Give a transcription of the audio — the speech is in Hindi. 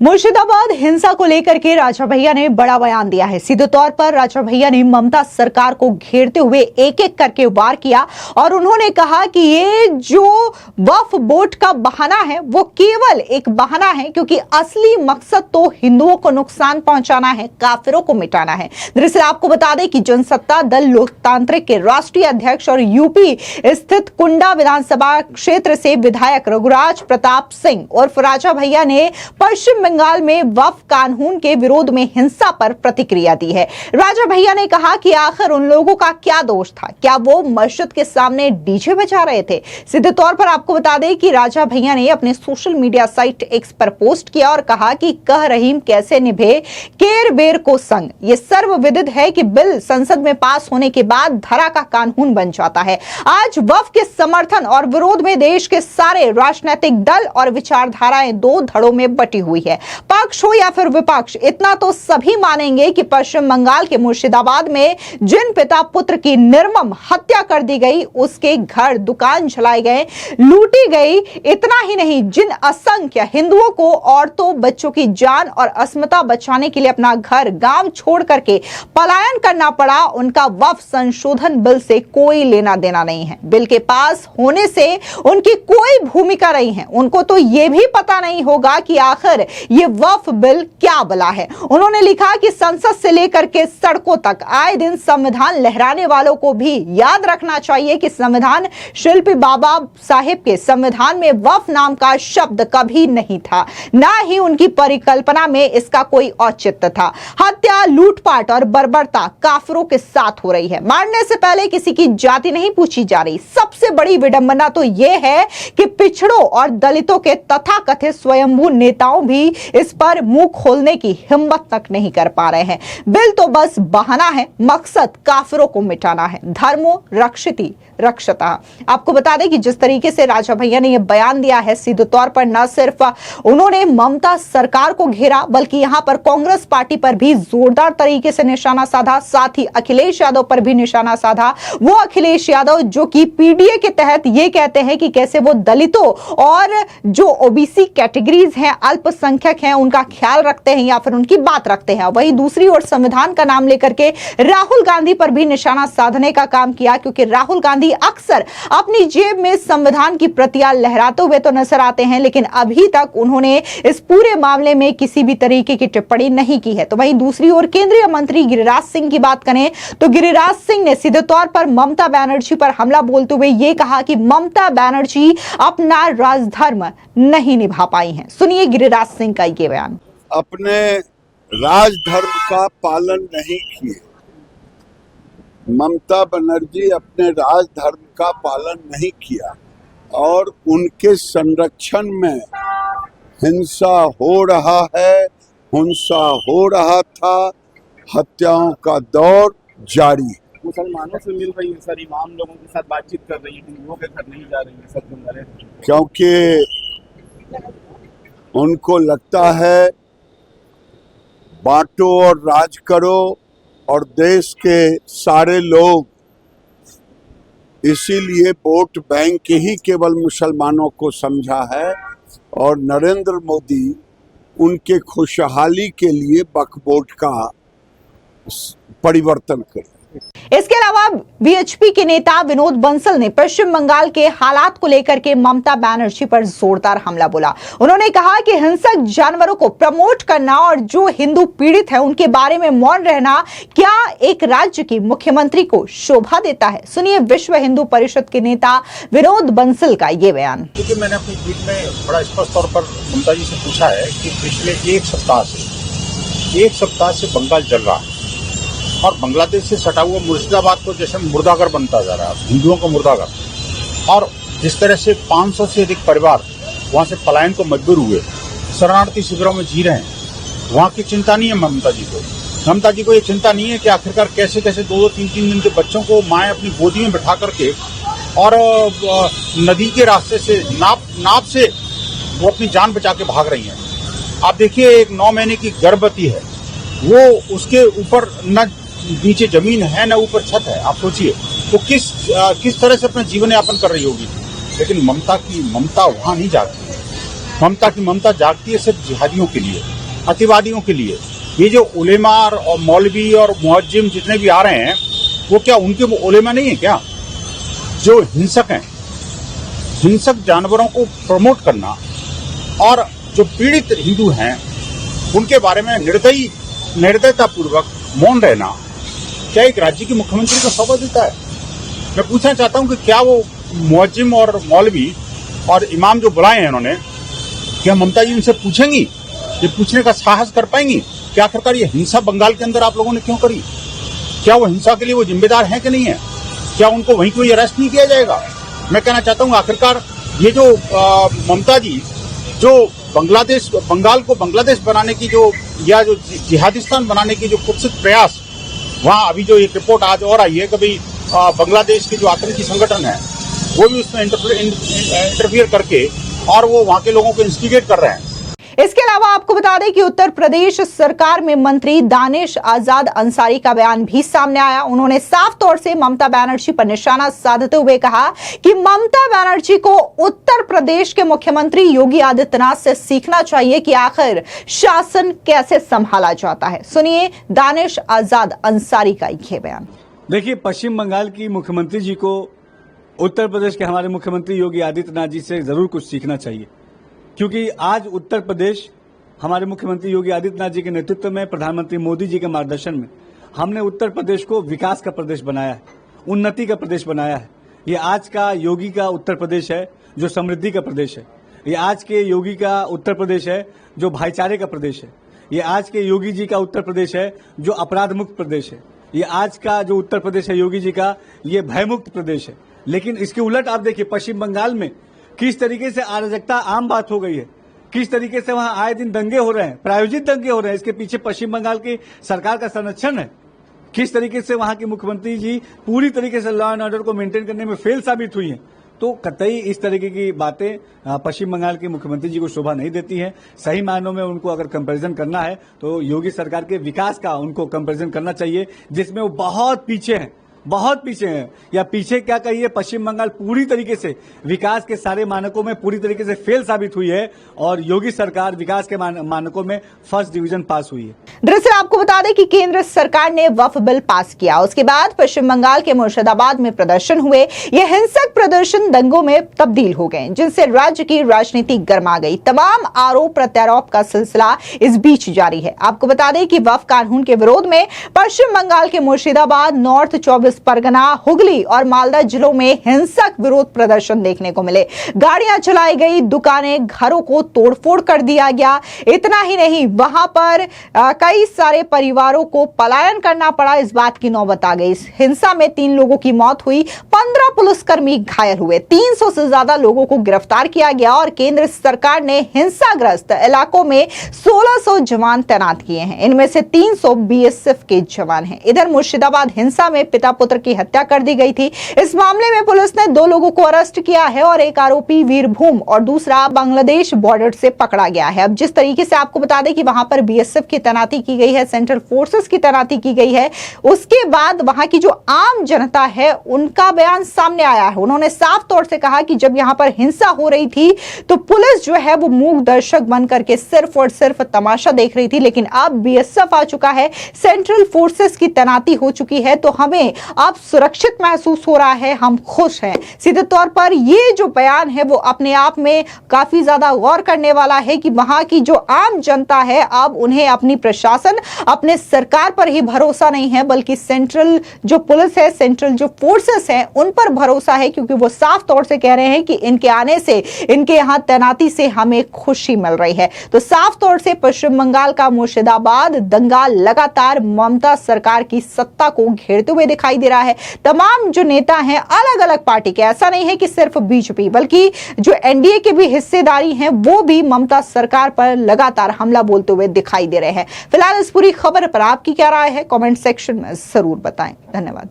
मुर्शिदाबाद हिंसा को लेकर के राजा भैया ने बड़ा बयान दिया है। सीधे तौर पर राजा भैया ने ममता सरकार को घेरते हुए एक एक करके वार किया और उन्होंने कहा कि ये जो वक्फ बोर्ड का बहाना है वो केवल एक बहाना है, क्योंकि असली मकसद तो हिंदुओं को नुकसान पहुंचाना है, काफिरों को मिटाना है। दरअसल आपको बता दें कि जनसत्ता दल लोकतांत्रिक के राष्ट्रीय अध्यक्ष और यूपी स्थित कुंडा विधानसभा क्षेत्र से विधायक रघुराज प्रताप सिंह उर्फ राजा भैया ने पश्चिम बंगाल में वक्फ कानून के विरोध में हिंसा पर प्रतिक्रिया दी है। राजा भैया ने कहा कि आखिर उन लोगों का क्या दोष था, क्या वो मस्जिद के सामने डीजे बजा रहे थे। सीधे तौर पर आपको बता दें कि राजा भैया ने अपने सोशल मीडिया साइट एक्स पर पोस्ट किया और कहा कि कह रहीम कैसे निभे केर बेर को संग। ये सर्वविदित है कि बिल संसद में पास होने के बाद धरा का कानून बन जाता है। आज वक्फ के समर्थन और विरोध में देश के सारे राजनीतिक दल और विचारधाराएं दो धड़ों में बटी हुई है। पक्ष हो या फिर विपक्ष, इतना तो सभी मानेंगे कि पश्चिम बंगाल के मुर्शिदाबाद में जिन पिता पुत्र की निर्मम हत्या कर दी गई, उसके घर दुकान जलाए गए, लूटी गई, इतना ही नहीं जिन असंख्य हिंदुओं को औरतों बच्चों की जान और अस्मिता बचाने के लिए अपना घर गांव छोड़ करके पलायन करना पड़ा, उनका वक्फ संशोधन बिल से कोई लेना देना नहीं है। बिल के पास होने से उनकी कोई भूमिका नहीं है। उनको तो यह भी पता नहीं होगा कि आखिर ये वक्फ बिल क्या बला है। उन्होंने लिखा कि संसद से लेकर के सड़कों तक आए दिन संविधान लहराने वालों को भी याद रखना चाहिए कि संविधान शिल्पी बाबा साहेब के संविधान में वक्फ नाम का शब्द कभी नहीं था, ना ही उनकी परिकल्पना में इसका औचित्य औचित्य था। हत्या, लूटपाट और बर्बरता काफिरों के साथ हो रही है। मारने से पहले किसी की जाति नहीं पूछी जा रही। सबसे बड़ी विडंबना तो यह है कि पिछड़ों और दलितों के तथाकथित स्वयंभू नेताओं भी इस पर मुंह खोलने की हिम्मत तक नहीं कर पा रहे हैं। बिल तो बस बहाना है, मकसद काफिरों को मिटाना है। धर्मो रक्षिति रक्षता। आपको बता दें कि जिस तरीके से राजा भैया ने यह बयान दिया है, सीधे तौर पर न सिर्फ उन्होंने ममता सरकार को घेरा, बल्कि यहां पर कांग्रेस पार्टी पर भी जोरदार तरीके से निशाना साधा, साथ ही अखिलेश यादव पर भी निशाना साधा। वो अखिलेश यादव जो कि पीडीए के तहत ये कहते हैं कि कैसे वो दलितों और जो ओबीसी कैटेगरीज हैं, अल्पसंख्यक हैं, उनका ख्याल रखते हैं या फिर उनकी बात रखते हैं। वहीं दूसरी ओर संविधान का नाम लेकर के राहुल गांधी पर भी निशाना साधने का काम किया, क्योंकि राहुल गांधी अक्सर अपनी जेब में संविधान की प्रतियां लहराते हुए तो नजर आते हैं, लेकिन अभी तक उन्होंने इस पूरे मामले में किसी भी तरीके की टिप्पणी नहीं की है। तो वहीं दूसरी ओर केंद्रीय मंत्री गिरिराज सिंह की बात करें तो गिरिराज सिंह ने सीधे तौर पर ममता बनर्जी पर हमला बोलते हुए यह कहा कि ममता बनर्जी अपना राजधर्म नहीं निभा पाई हैं। सुनिए गिरिराज सिंह का ये बयान। अपने राजधर्म का पालन नहीं किए। ममता बनर्जी अपने राजधर्म का पालन नहीं किया और उनके संरक्षण में हिंसा हो रहा है, हिंसा हो रहा था, हत्याओं का दौर जारी। मुसलमानों से मिल रही है सर, इमाम लोगों के साथ बातचीत कर रही है, हिंदुओं के घर नहीं जा रही है सर, क्योंकि उनको लगता है बांटो और राज करो और देश के सारे लोग इसीलिए वोट बैंक ही केवल मुसलमानों को समझा है और नरेंद्र मोदी उनके खुशहाली के लिए वक्फ बोर्ड का परिवर्तन करे। इसके अलावा वीएचपी के नेता विनोद बंसल ने पश्चिम बंगाल के हालात को लेकर के ममता बनर्जी पर जोरदार हमला बोला। उन्होंने कहा कि हिंसक जानवरों को प्रमोट करना और जो हिंदू पीड़ित है उनके बारे में मौन रहना क्या एक राज्य की मुख्यमंत्री को शोभा देता है। सुनिए विश्व हिंदू परिषद के नेता विनोद बंसल का ये बयान। क्योंकि मैंने अपनी ट्वीट में बड़ा स्पष्ट तौर पर ममता जी से पूछा है कि पिछले एक सप्ताह से बंगाल जल रहा है और बांग्लादेश से सटा हुआ मुर्शिदाबाद को जैसे मुर्दाघर बनता जा रहा है, हिंदुओं का मुर्दाघर। और जिस तरह से 500 से अधिक परिवार वहां से पलायन को मजबूर हुए, शरणार्थी शिविरों में जी रहे हैं, वहां की चिंता नहीं है ममता जी को। ममता जी को ये चिंता नहीं है कि आखिरकार कैसे कैसे 2-2, 3-3 दिन के बच्चों को माएं अपनी गोदी में बिठा करके और नदी के रास्ते से नाव से वो अपनी जान बचा के भाग रही हैं। आप देखिए, एक 9 महीने की गर्भवती है, वो उसके ऊपर न नीचे जमीन है न ऊपर छत है। आप सोचिए तो किस तरह से अपना जीवन यापन कर रही होगी। लेकिन ममता वहां नहीं जाती है। ममता की ममता जागती है सिर्फ जिहादियों के लिए, अतिवादियों के लिए। ये जो उलेमा और मौलवी और मुअज्जिम जितने भी आ रहे हैं, वो क्या उनके उलेमा नहीं है क्या? जो हिंसक हैं, हिंसक जानवरों को प्रमोट करना और जो पीड़ित हिंदू हैं उनके बारे में निर्दयता पूर्वक मौन रहना क्या एक राज्य के मुख्यमंत्री को शोभा देता है? मैं पूछना चाहता हूं कि क्या वो मुअज्जिम और मौलवी और इमाम जो बुलाए हैं उन्होंने, क्या ममता जी उनसे पूछेंगी? ये पूछने का साहस कर पाएंगी कि आखिरकार ये हिंसा बंगाल के अंदर आप लोगों ने क्यों करी? क्या वो हिंसा के लिए वो जिम्मेदार हैं कि नहीं है? क्या उनको वहीं कोई अरेस्ट नहीं किया जाएगा? मैं कहना चाहता हूँ आखिरकार ये जो ममता जी जो बंगाल को बांग्लादेश बनाने की जो जिहादिस्तान बनाने की जो कुत्सित प्रयास, वहाँ अभी जो एक रिपोर्ट आज और आई है कि भाई बांग्लादेश के जो आतंकी संगठन है वो भी उसमें इंटरफियर करके और वो वहाँ के लोगों को इंस्टिगेट कर रहे हैं। इसके अलावा आपको बता दें कि उत्तर प्रदेश सरकार में मंत्री दानिश आजाद अंसारी का बयान भी सामने आया। उन्होंने साफ तौर से ममता बनर्जी पर निशाना साधते हुए कहा कि ममता बनर्जी को उत्तर प्रदेश के मुख्यमंत्री योगी आदित्यनाथ से सीखना चाहिए कि आखिर शासन कैसे संभाला जाता है। सुनिए दानिश आजाद अंसारी का यह बयान। देखिए, पश्चिम बंगाल की मुख्यमंत्री जी को उत्तर प्रदेश के हमारे मुख्यमंत्री योगी आदित्यनाथ जी से जरूर कुछ सीखना चाहिए, क्योंकि आज उत्तर प्रदेश हमारे मुख्यमंत्री योगी आदित्यनाथ जी के नेतृत्व में, प्रधानमंत्री मोदी जी के मार्गदर्शन में हमने उत्तर प्रदेश को विकास का प्रदेश बनाया है, उन्नति का प्रदेश बनाया है। ये आज का योगी का उत्तर प्रदेश है जो समृद्धि का प्रदेश है। ये आज के योगी का उत्तर प्रदेश है जो भाईचारे का प्रदेश है। ये आज के योगी जी का उत्तर प्रदेश है जो अपराध मुक्त प्रदेश है। ये आज का जो उत्तर प्रदेश है योगी जी का, ये भयमुक्त प्रदेश है। लेकिन इसके उलट आप देखिए पश्चिम बंगाल में किस तरीके से अराजकता आम बात हो गई है, किस तरीके से वहां आए दिन दंगे हो रहे हैं, प्रायोजित दंगे हो रहे हैं। इसके पीछे पश्चिम बंगाल की सरकार का संरक्षण है। किस तरीके से वहां की मुख्यमंत्री जी पूरी तरीके से लॉ एंड ऑर्डर को मेंटेन करने में फेल साबित हुई हैं। तो कतई इस तरीके की बातें पश्चिम बंगाल के मुख्यमंत्री जी को शोभा नहीं देती हैं। सही मायनों में उनको अगर कंपैरिजन करना है तो योगी सरकार के विकास का उनको कंपैरिजन करना चाहिए, जिसमें वो बहुत पीछे हैं, बहुत पीछे हैं। या पीछे क्या कहिए, पश्चिम बंगाल पूरी तरीके से विकास के सारे मानकों में पूरी तरीके से फेल साबित हुई है और योगी सरकार विकास के मानकों में फर्स्ट डिवीजन पास हुई है। दरअसल आपको बता दें कि केंद्र सरकार ने वक्फ बिल पास किया, उसके बाद पश्चिम बंगाल के मुर्शिदाबाद में प्रदर्शन हुए। ये हिंसक प्रदर्शन दंगों में तब्दील हो गए, जिनसे राज्य की राजनीति गर्मा गई। तमाम आरोप प्रत्यारोप का सिलसिला इस बीच जारी है। आपको बता दें कि वक्फ कानून के विरोध में पश्चिम बंगाल के मुर्शिदाबाद, नॉर्थ 24 परगना, हुगली और मालदा जिलों में हिंसक विरोध प्रदर्शन देखने को मिले। गाड़ियां चलाई गई, दुकानें, घरों को तोड़फोड़ कर दिया गया। इतना ही नहीं, वहां पर कई सारे परिवारों को पलायन करना पड़ा। इस बात की नौबत आ गई। इस हिंसा में 3 लोगों की मौत हुई, 15 पुलिसकर्मी घायल हुए, 300 से ज्यादा लोगों को गिरफ्तार किया गया और केंद्र सरकार ने हिंसाग्रस्त इलाकों में 1600 जवान तैनात किए हैं। इनमें से 300 बीएसएफ के जवान हैं। इधर मुर्शिदाबाद हिंसा में पिता पुत्र की हत्या कर दी गई थी। इस मामले में पुलिस ने 2 लोगों को अरेस्ट किया है और एक आरोपी वीरभूम और दूसरा बांग्लादेश बॉर्डर से पकड़ा गया है। अब जिस तरीके से आपको बता दें कि वहां पर बीएसएफ की तैनाती की गई है, सेंट्रल फोर्सेस की तैनाती की गई है, उसके बाद वहां की जो आम जनता है उनका बयान सामने आया है। उन्होंने साफ तौर से कहा कि जब यहां पर हिंसा हो रही थी तो पुलिस जो है वो मूक दर्शक बन करके सिर्फ और सिर्फ तमाशा देख रही थी, लेकिन अब बीएसएफ आ चुका है, सेंट्रल फोर्सेस की तैनाती हो चुकी है, तो हमें अब सुरक्षित महसूस हो रहा है, हम खुश हैं। सीधे तौर पर ये जो बयान है वो अपने आप में काफी ज्यादा गौर करने वाला है कि वहां की जो आम जनता है अब उन्हें अपनी प्रशासन, अपने सरकार पर ही भरोसा नहीं है, बल्कि सेंट्रल जो पुलिस है, सेंट्रल जो फोर्सेस है उन पर भरोसा है, क्योंकि वो साफ तौर से कह रहे हैं कि इनके आने से, इनके यहां तैनाती से हमें खुशी मिल रही है। तो साफ तौर से पश्चिम बंगाल का मुर्शिदाबाद दंगा लगातार ममता सरकार की सत्ता को घेरते हुए दिखाई दे रहा है। तमाम जो नेता हैं अलग अलग पार्टी के, ऐसा नहीं है कि सिर्फ बीजेपी, बल्कि जो एनडीए के भी हिस्सेदारी हैं वो भी ममता सरकार पर लगातार हमला बोलते हुए दिखाई दे रहे हैं। फिलहाल इस पूरी खबर पर आपकी क्या राय है, कमेंट सेक्शन में जरूर बताएं। धन्यवाद।